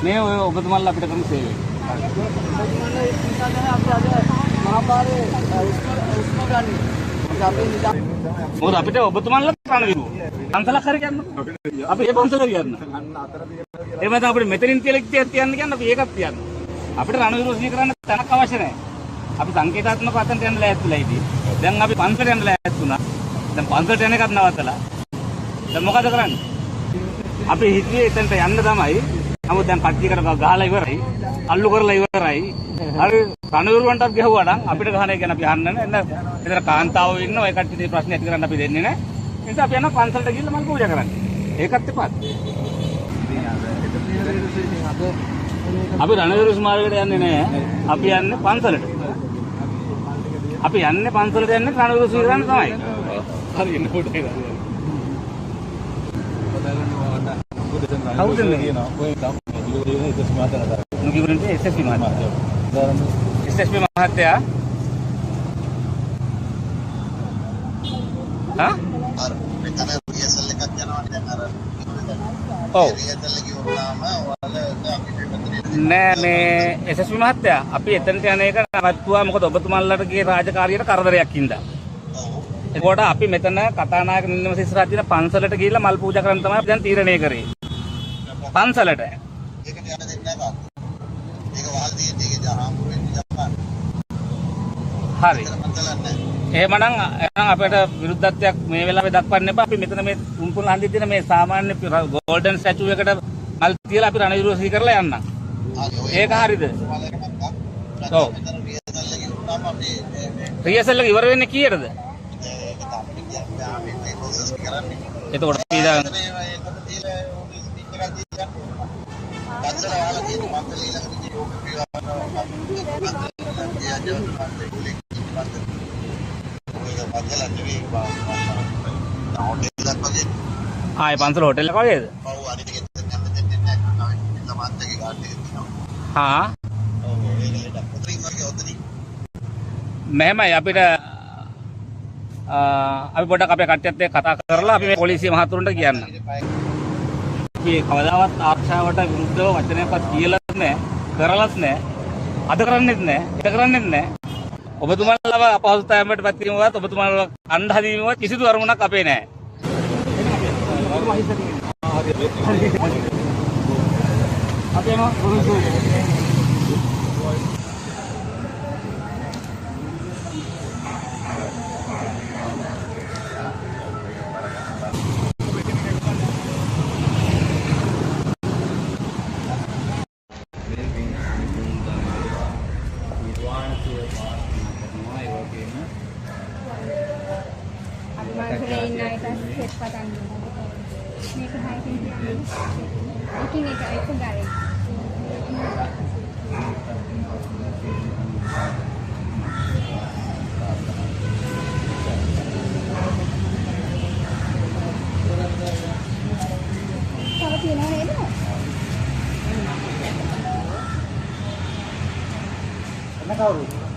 මේ ඔය ඔබතුමාලා අපිට කරන සේවය. මොකද අපිට ඔබතුමාලා කරන්න විරුව. පන්සලක් හරි කියන්න. අපි ඒ පන්සල කියන්න. එහෙම නැත්නම් අපිට මෙතනින් කියලා තියන්න කියන්න අපි ඒකත් තියන්න. අපිට රණවිරෝධී කරන්න තැනක් අවශ්‍ය නැහැ. අපි සංකේතාත්මක අතන්ට යන්න ලෑස්තිලා ඉතින්. දැන් අපි පන්සලට යන්න ලෑස්ති වුණා. දැන් පන්සලට යන එකත් නවත්තලා. දැන් මොකද කරන්නේ? අපි හිතුවේ එතනට යන්න තමයි. නමුත් දැන් කට්ටියකට ගහලා ඉවරයි. අල්ලු කරලා ඉවරයි. හරි රණවිරුවන්ටත් ගහුවා නම් අපිට ගහන එක ගැන අපි අහන්න නැහැ. එතන කාන්තාවෝ ඉන්න ඔය කට්ටියට ප්‍රශ්න ඇති කරන්න අපි දෙන්නේ නැහැ. ඒ නිසා අපි යනවා පන්සලට ගිහිල්ලා මල් පූජා කරන්න. ඒකත් එපාත්. අපි රණවිරු ස්මාරකයට යන්නේ නැහැ. අපි යන්නේ පන්සලට. අපි යන්නේ පන්සලට යන්නේ රණවිරු ස්මාරකයට තමයි. හරියට කොට ඒක. කවුද කියනවා? ඔය නුගිවරන්ට SSP මහත්තයා. SSP මහත්තයා. හා? අර මෙතන රියසල් එකක් යනවානේ දැන් අර. ඔව්. රියසල් එකේ වුණාම ඔයාලා අපිට නෑ මේ SSP මහත්තයා අපි එතනට යන එක නවත්තුවා මොකද ඔබතුමාලටගේ රාජකාරියට කරදරයක් හින්දා. ඒකට අපි මෙතන කතානායක නිලමේ ඉස්සරහ තියෙන පන්සලට ගිහිල්ලා මල් පූජා කරන්න තමයි අපි දැන් තීරණය කරේ. පන්සලට. ඒකට යන්න දෙන්නේ නැහැ. ඒක වහල් තියෙන්නේ ඒකේ ජාහම්පුර වෙන්නේ ජපාන. හරි. එහෙමනම් අපිට විරුද්ධත්වයක් මේ වෙලාවේ දක්වන්න එපා. අපි මෙතන මේ තුම්පුල් හන්දියේ තියෙන මේ සාමාන්‍ය ගෝල්ඩන් ස්ටැචු එකට මල් තියලා අපි රණවිරුවසී කරලා යන්නම්. ඒක හරිද? ඔව්. රියසල් එක ඉවර වෙන්නේ කීයටද? එතකොට අපි දැන් ආයේ පන්සල හොටෙල් එක වගේද? ඔව් අනිත් එක දෙන්න දෙන්නේ නැහැ. සමාජයේ ගාඩ් එකේ තියෙනවා. හා. ඔව් ඒකලට උතරින් වගේ උතරින්. මෙහෙමයි අපිට අපි පොඩ්ඩක් අපේ කට්ටියත් එක්ක කතා කරලා අපි මේ පොලිසිය මහතුරුන්ට කියන්න. අපි කවදාවත් ආරක්ෂාවට විරුද්ධව වචනයක්වත් කියලාත් නැහැ, කරලත් නැහැ, අද කරන්නේත් නැහැ, ඒක කරන්නේත් නැහැ. ඔබතුමාලව අපහසුතාවයකට පත් කිරීමවත් ඔබතුමාලව අණ්ඩ හදීමවත් කිසිදු අරමුණක් අපේ නැහැ. අපි යනවා Kau